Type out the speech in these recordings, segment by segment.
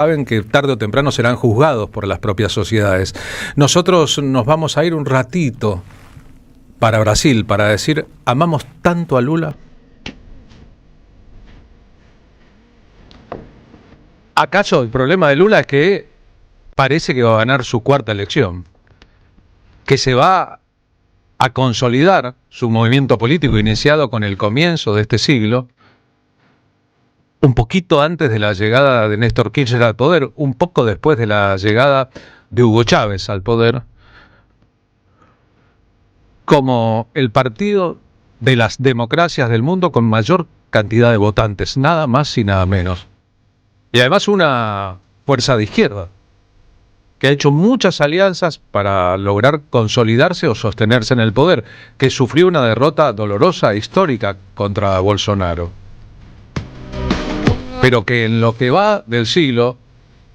saben que tarde o temprano serán juzgados por las propias sociedades. Nosotros nos vamos a ir un ratito para Brasil para decir, ¿amamos tanto a Lula? ¿Acaso el problema de Lula es que parece que va a ganar su cuarta elección? Que se va a consolidar su movimiento político iniciado con el comienzo de este siglo, un poquito antes de la llegada de Néstor Kirchner al poder, un poco después de la llegada de Hugo Chávez al poder, como el partido de las democracias del mundo con mayor cantidad de votantes, nada más y nada menos. Y además una fuerza de izquierda, que ha hecho muchas alianzas para lograr consolidarse o sostenerse en el poder, que sufrió una derrota dolorosa e histórica contra Bolsonaro. Pero que en lo que va del siglo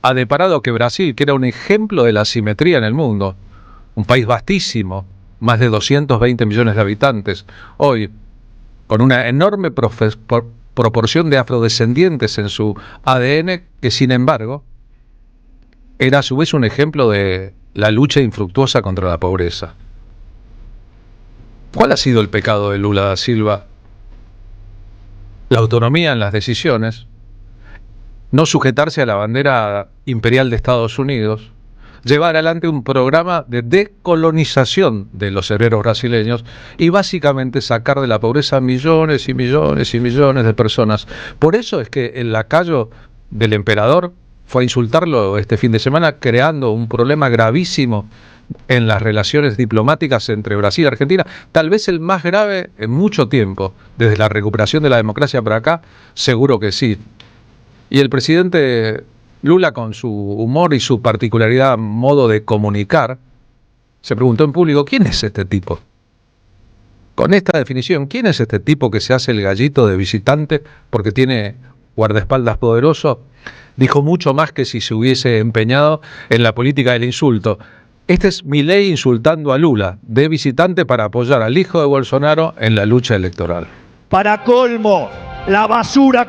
ha deparado que Brasil, que era un ejemplo de la asimetría en el mundo, un país vastísimo, más de 220 millones de habitantes, hoy con una enorme proporción de afrodescendientes en su ADN, que sin embargo era a su vez un ejemplo de la lucha infructuosa contra la pobreza. ¿Cuál ha sido el pecado de Lula da Silva? La autonomía en las decisiones, no sujetarse a la bandera imperial de Estados Unidos, llevar adelante un programa de decolonización de los cerebros brasileños y básicamente sacar de la pobreza millones y millones y millones de personas. Por eso es que el lacayo del emperador fue a insultarlo este fin de semana, creando un problema gravísimo en las relaciones diplomáticas entre Brasil y Argentina, tal vez el más grave en mucho tiempo, desde la recuperación de la democracia para acá, seguro que sí. Y el presidente Lula, con su humor y su particularidad modo de comunicar, se preguntó en público, ¿quién es este tipo? Con esta definición, ¿quién es este tipo que se hace el gallito de visitante porque tiene guardaespaldas poderoso? Dijo mucho más que si se hubiese empeñado en la política del insulto. Este es Milei insultando a Lula, de visitante para apoyar al hijo de Bolsonaro en la lucha electoral. Para colmo, la basura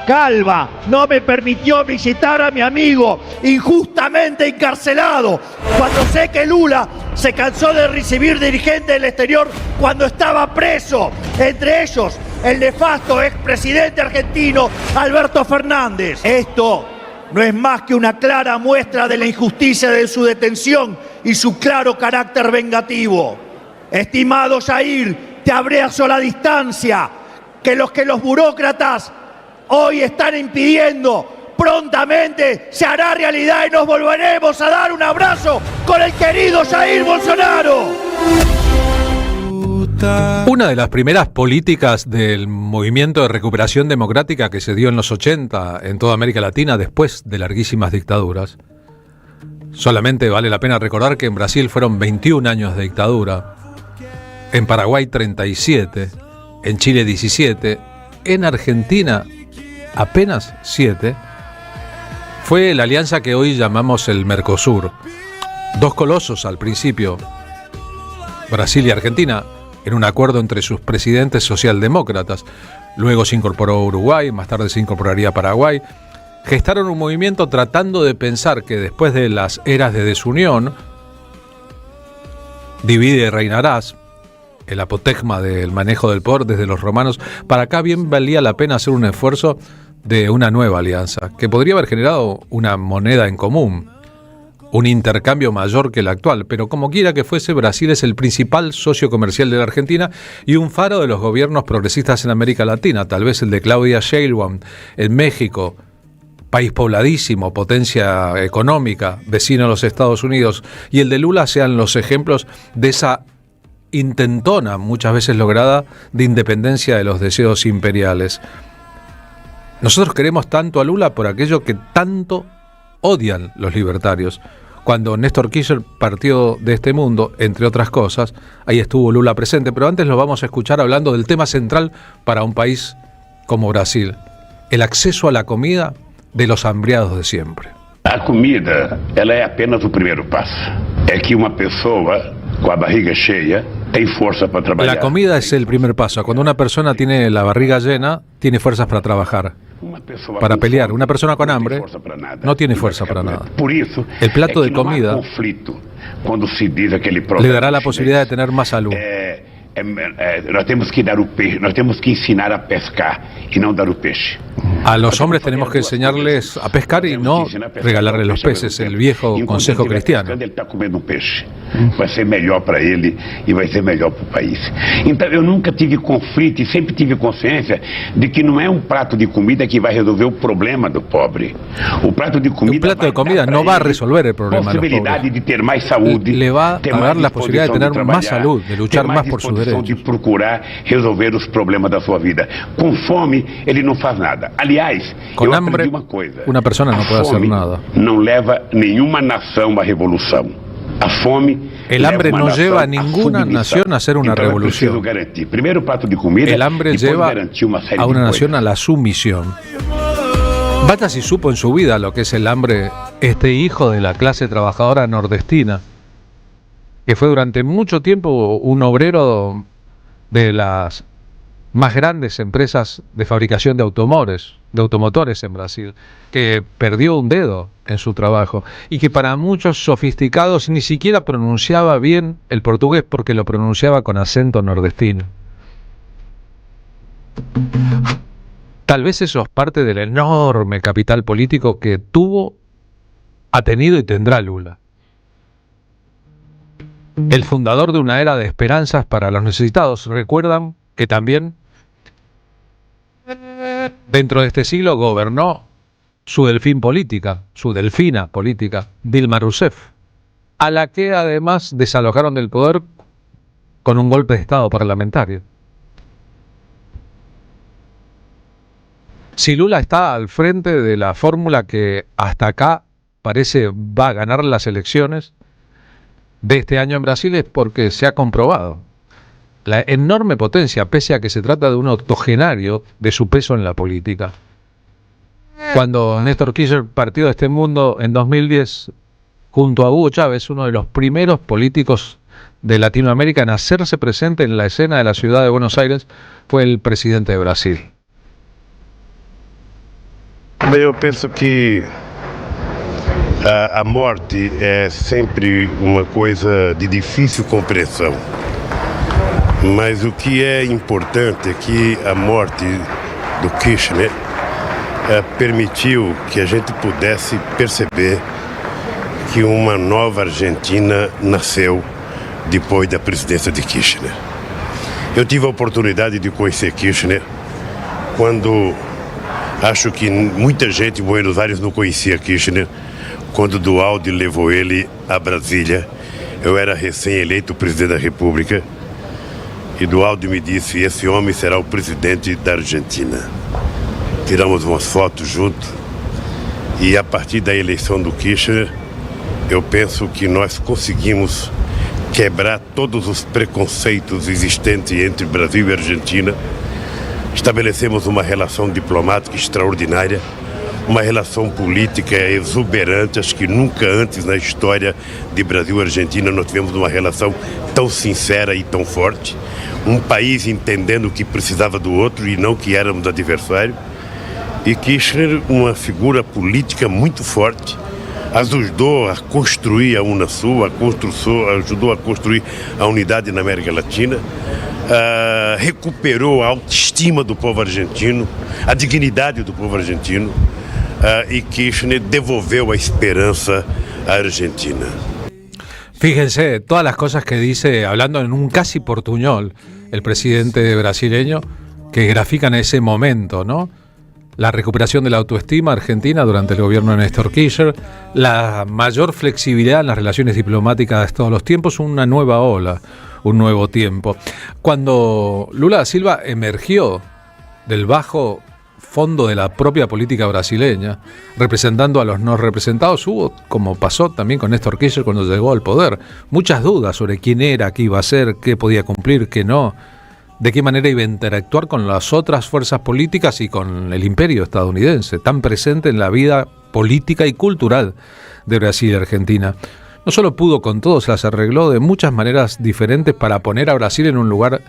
Calva no me permitió visitar a mi amigo injustamente encarcelado, cuando sé que Lula se cansó de recibir dirigentes del exterior cuando estaba preso, entre ellos el nefasto expresidente argentino Alberto Fernández. Esto no es más que una clara muestra de la injusticia de su detención y su claro carácter vengativo. Estimado Jair, te abrazo a la distancia, que los burócratas hoy están impidiendo, prontamente se hará realidad y nos volveremos a dar un abrazo con el querido Jair Bolsonaro. Una de las primeras políticas del movimiento de recuperación democrática que se dio en los 80 en toda América Latina después de larguísimas dictaduras. Solamente vale la pena recordar que en Brasil fueron 21 años de dictadura, en Paraguay 37, en Chile 17, en Argentina apenas 7, fue la alianza que hoy llamamos el Mercosur. Dos colosos al principio, Brasil y Argentina, en un acuerdo entre sus presidentes socialdemócratas. Luego se incorporó Uruguay, más tarde se incorporaría Paraguay. Gestaron un movimiento tratando de pensar que después de las eras de desunión, divide y reinarás, el apotegma del manejo del poder desde los romanos, para acá bien valía la pena hacer un esfuerzo de una nueva alianza, que podría haber generado una moneda en común, un intercambio mayor que el actual, pero como quiera que fuese, Brasil es el principal socio comercial de la Argentina y un faro de los gobiernos progresistas en América Latina, tal vez el de Claudia Sheinbaum en México, país pobladísimo, potencia económica, vecino a los Estados Unidos, y el de Lula sean los ejemplos de esa intentona, muchas veces lograda, de independencia de los deseos imperiales. Nosotros queremos tanto a Lula por aquello que tanto odian los libertarios. Cuando Néstor Kirchner partió de este mundo, entre otras cosas, ahí estuvo Lula presente, pero antes lo vamos a escuchar hablando del tema central para un país como Brasil, el acceso a la comida de los hambriados de siempre. A comida, ela é apenas o primeiro passo. É que uma pessoa com a barriga cheia, tem força para trabalhar. La comida es el primer paso. Cuando una persona tiene la barriga llena, tiene fuerzas para trabajar, para pelear. Una persona con hambre no tiene fuerza para nada. El plato de comida le dará la posibilidad de tener más salud. Nós temos que dar o peixe, nós temos que ensinar a pescar e não dar o peixe. A los hombres tenemos que enseñarles a pescar y no regalarles los peces, el viejo consejo cristiano. Ele está comendo peixe, vai ser melhor para ele e vai ser melhor para o país. Então eu nunca tive conflito e sempre tive consciência de que não é prato de comida que vai resolver o problema do pobre. O prato de comida, un plato de comida no va a resolver el problema de los pobres. De ter mais saúde, le va a dar la posibilidad de tener más salud, de luchar más por sus derechos. De procurar resolver os problemas da sua vida. Com fome, ele não faz nada. Aliás, con hambre, una persona no puede hacer nada. Não leva nenhuma nação a revolução. A fome. El hambre no lleva a ninguna nación a hacer una revolución. El hambre lleva a una nación a la sumisión. Vaya si supo en su vida lo que es el hambre este hijo de la clase trabajadora nordestina, que fue durante mucho tiempo un obrero de las más grandes empresas de fabricación de automotores en Brasil, que perdió un dedo en su trabajo y que para muchos sofisticados ni siquiera pronunciaba bien el portugués porque lo pronunciaba con acento nordestino. Tal vez eso es parte del enorme capital político que tuvo, ha tenido y tendrá Lula. El fundador de una era de esperanzas para los necesitados. Recuerdan que también dentro de este siglo gobernó su delfina política, Dilma Rousseff, a la que además desalojaron del poder con un golpe de Estado parlamentario. Si Lula está al frente de la fórmula que hasta acá parece va a ganar las elecciones de este año en Brasil, es porque se ha comprobado la enorme potencia, pese a que se trata de un octogenario, de su peso en la política. Cuando Néstor Kirchner partió de este mundo en 2010, junto a Hugo Chávez, uno de los primeros políticos de Latinoamérica en hacerse presente en la escena de la ciudad de Buenos Aires, fue el presidente de Brasil. Eu penso que a morte é sempre uma coisa de difícil compreensão. Mas o que é importante é que a morte do Kirchner permitiu que a gente pudesse perceber que uma nova Argentina nasceu depois da presidência de Kirchner. Eu tive a oportunidade de conhecer Kirchner quando acho que muita gente em Buenos Aires não conhecia Kirchner, quando Duhalde levou ele a Brasília. Eu era recém-eleito presidente da República e Duhalde me disse: esse homem será o presidente da Argentina. Tiramos umas fotos juntos e a partir da eleição do Kirchner, eu penso que nós conseguimos quebrar todos os preconceitos existentes entre Brasil e Argentina. Estabelecemos uma relação diplomática extraordinária, uma relação política exuberante. Acho que nunca antes na história de Brasil e Argentina nós tivemos uma relação tão sincera e tão forte. Um país entendendo que precisava do outro e não que éramos adversários. E Kirchner, uma figura política muito forte, ajudou a construir a Unasul, ajudou a construir a unidade na América Latina. Recuperou a autoestima do povo argentino, a dignidade do povo argentino, y Kirchner devolvió a esperanza a Argentina. Fíjense, todas las cosas que dice, hablando en un casi portuñol, el presidente brasileño, que grafican ese momento, ¿no? La recuperación de la autoestima argentina durante el gobierno de Néstor Kirchner, la mayor flexibilidad en las relaciones diplomáticas de todos los tiempos, una nueva ola, un nuevo tiempo. Cuando Lula da Silva emergió del bajo fondo de la propia política brasileña, representando a los no representados, hubo, como pasó también con Néstor Kirchner cuando llegó al poder, muchas dudas sobre quién era, qué iba a hacer, qué podía cumplir, qué no, de qué manera iba a interactuar con las otras fuerzas políticas y con el imperio estadounidense, tan presente en la vida política y cultural de Brasil y Argentina. no solo pudo con todo, se las arregló de muchas maneras diferentes para poner a Brasil en un lugar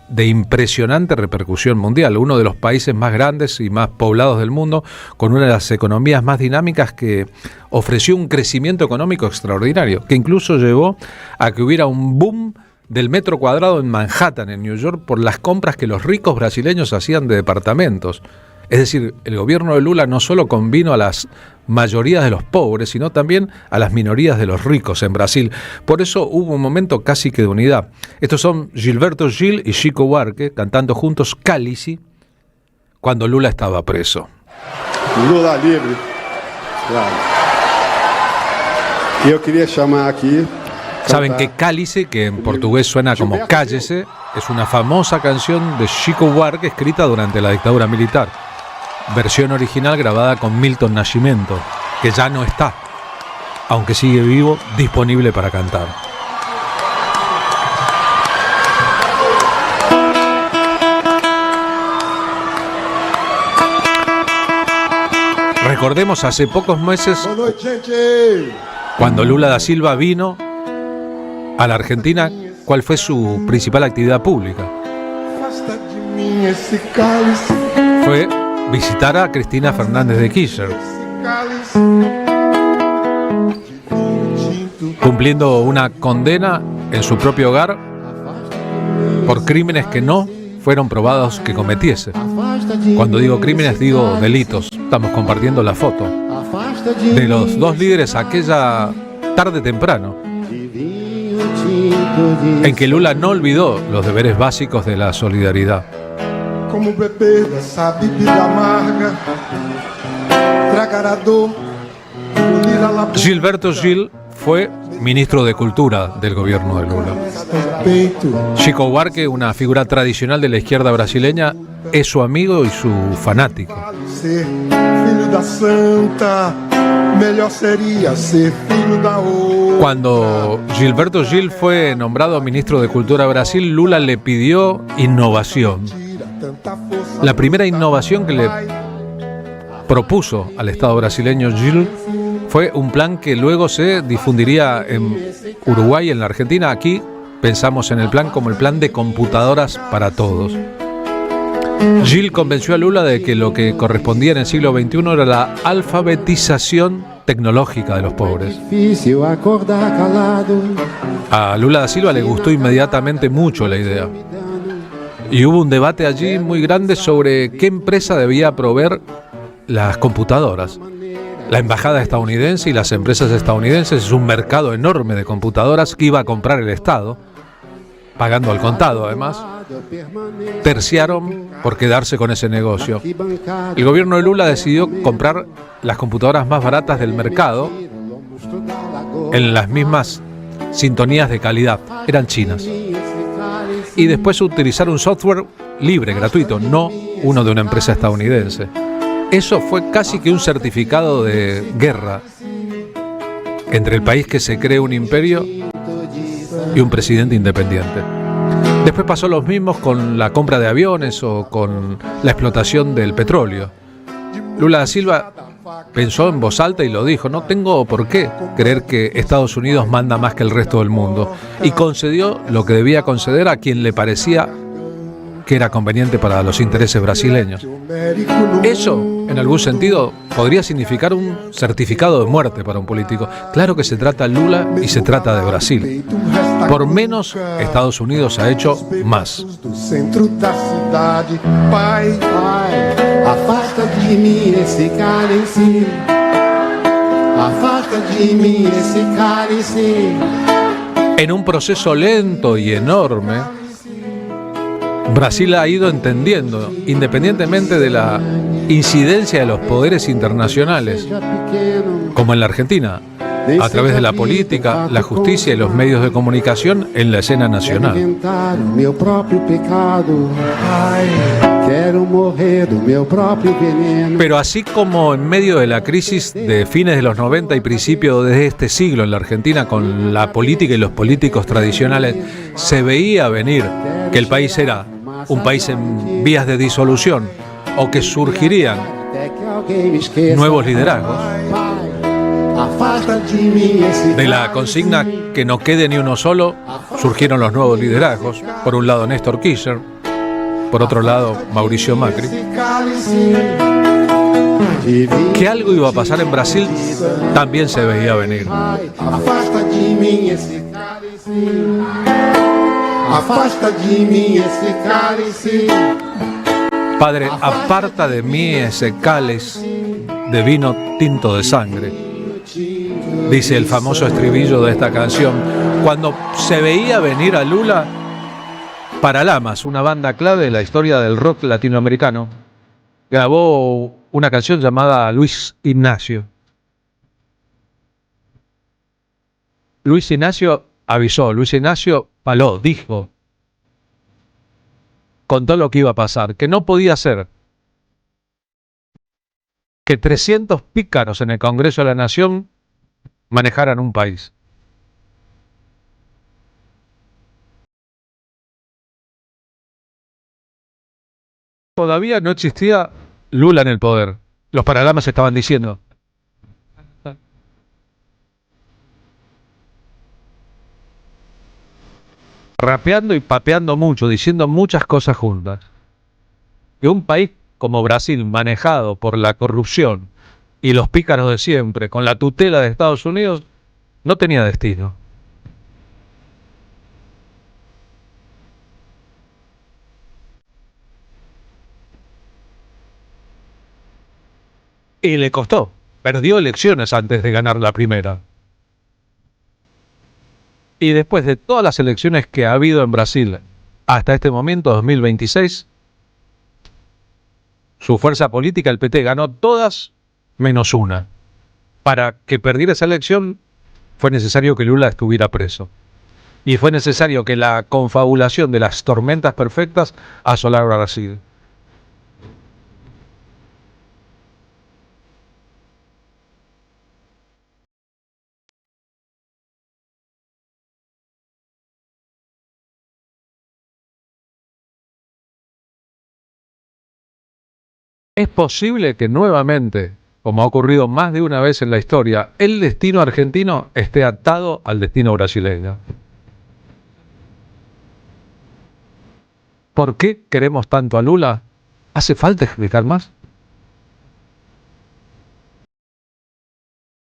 de impresionante repercusión mundial, uno de los países más grandes y más poblados del mundo, con una de las economías más dinámicas, que ofreció un crecimiento económico extraordinario, que incluso llevó a que hubiera un boom del metro cuadrado en Manhattan, en New York, por las compras que los ricos brasileños hacían de departamentos. Es decir, el gobierno de Lula no solo convino a las mayorías de los pobres, sino también a las minorías de los ricos en Brasil. Por eso hubo un momento casi que de unidad. Estos son Gilberto Gil y Chico Buarque cantando juntos Cálice cuando Lula estaba preso. Lula livre. Claro. Yo quería llamar aquí. Saben que Cálice, que en portugués suena como cállese, es una famosa canción de Chico Buarque escrita durante la dictadura militar. Versión original grabada con Milton Nascimento, que ya no está, aunque sigue vivo, disponible para cantar. Recordemos hace pocos meses, cuando Lula da Silva vino a la Argentina, ¿cuál fue su principal actividad pública? Fue visitar a Cristina Fernández de Kirchner, cumpliendo una condena en su propio hogar por crímenes que no fueron probados que cometiese. Cuando digo crímenes, digo delitos. Estamos compartiendo la foto de los dos líderes aquella tarde temprano, en que Lula no olvidó los deberes básicos de la solidaridad. Como beber essa bebida amarga, tragar a dor, engolir a la Gilberto Gil fue ministro de Cultura del gobierno de Lula. Chico Buarque, una figura tradicional de la izquierda brasileña, es su amigo y su fanático. Cuando Gilberto Gil fue nombrado ministro de Cultura de Brasil, Lula le pidió innovación. La primera innovación que le propuso al Estado brasileño Gil fue un plan que luego se difundiría en Uruguay y en la Argentina. Aquí pensamos en el plan como el plan de computadoras para todos. Gil convenció a Lula de que lo que correspondía en el siglo XXI era la alfabetización tecnológica de los pobres. A Lula da Silva le gustó inmediatamente mucho la idea. Y hubo un debate allí muy grande sobre qué empresa debía proveer las computadoras. La embajada estadounidense y las empresas estadounidenses, es un mercado enorme de computadoras que iba a comprar el Estado, pagando al contado además, terciaron por quedarse con ese negocio. El gobierno de Lula decidió comprar las computadoras más baratas del mercado en las mismas sintonías de calidad, eran chinas. Y después utilizar un software libre, gratuito, no uno de una empresa estadounidense. Eso fue casi que un certificado de guerra entre el país que se cree un imperio y un presidente independiente. Después pasó lo mismo con la compra de aviones o con la explotación del petróleo. Lula da Silva pensó en voz alta y lo dijo: no tengo por qué creer que Estados Unidos manda más que el resto del mundo, y concedió lo que debía conceder a quien le parecía que era conveniente para los intereses brasileños. Eso, en algún sentido, podría significar un certificado de muerte para un político. Claro que se trata de Lula y se trata de Brasil. Por menos, Estados Unidos ha hecho más. Afasta de mim esse cálice. Afasta de mim esse cálice. En un proceso lento y enorme, Brasil ha ido entendiendo, independientemente de la incidencia de los poderes internacionales, como en la Argentina, a través de la política, la justicia y los medios de comunicación en la escena nacional. Pero así como en medio de la crisis de fines de los 90 y principios de este siglo en la Argentina, con la política y los políticos tradicionales, se veía venir que el país era un país en vías de disolución o que surgirían nuevos liderazgos, Afasta de mim esse De la consigna que no quede ni uno solo, surgieron los nuevos liderazgos. Por un lado Néstor Kirchner, por otro lado Mauricio Macri. esse cálice de vinho. Que algo iba a pasar en Brasil también se veía venir. Afasta de mim esse cálice. Afasta de mim esse cálice. Padre, aparta de mí ese cáliz de vino tinto de sangre, dice el famoso estribillo de esta canción. Cuando se veía venir a Lula, Paralamas, una banda clave de la historia del rock latinoamericano, grabó una canción llamada Luis Ignacio. Luis Ignacio avisó, Luis Ignacio paló, dijo, contó lo que iba a pasar, que no podía ser que 300 pícaros en el Congreso de la Nación manejaran un país. Todavía no existía Lula en el poder. Los Paralamas estaban diciendo. Rapeando y papeando mucho, diciendo muchas cosas juntas. Que un país como Brasil, manejado por la corrupción y los pícaros de siempre, con la tutela de Estados Unidos, no tenía destino. Y le costó. Perdió elecciones antes de ganar la primera. Y después de todas las elecciones que ha habido en Brasil hasta este momento, 2026, su fuerza política, el PT, ganó todas menos una. Para que perdiera esa elección fue necesario que Lula estuviera preso. Y fue necesario que la confabulación de las tormentas perfectas asolara a Brasil. Es posible que nuevamente, como ha ocurrido más de una vez en la historia, el destino argentino esté atado al destino brasileño. ¿Por qué queremos tanto a Lula? ¿Hace falta explicar más?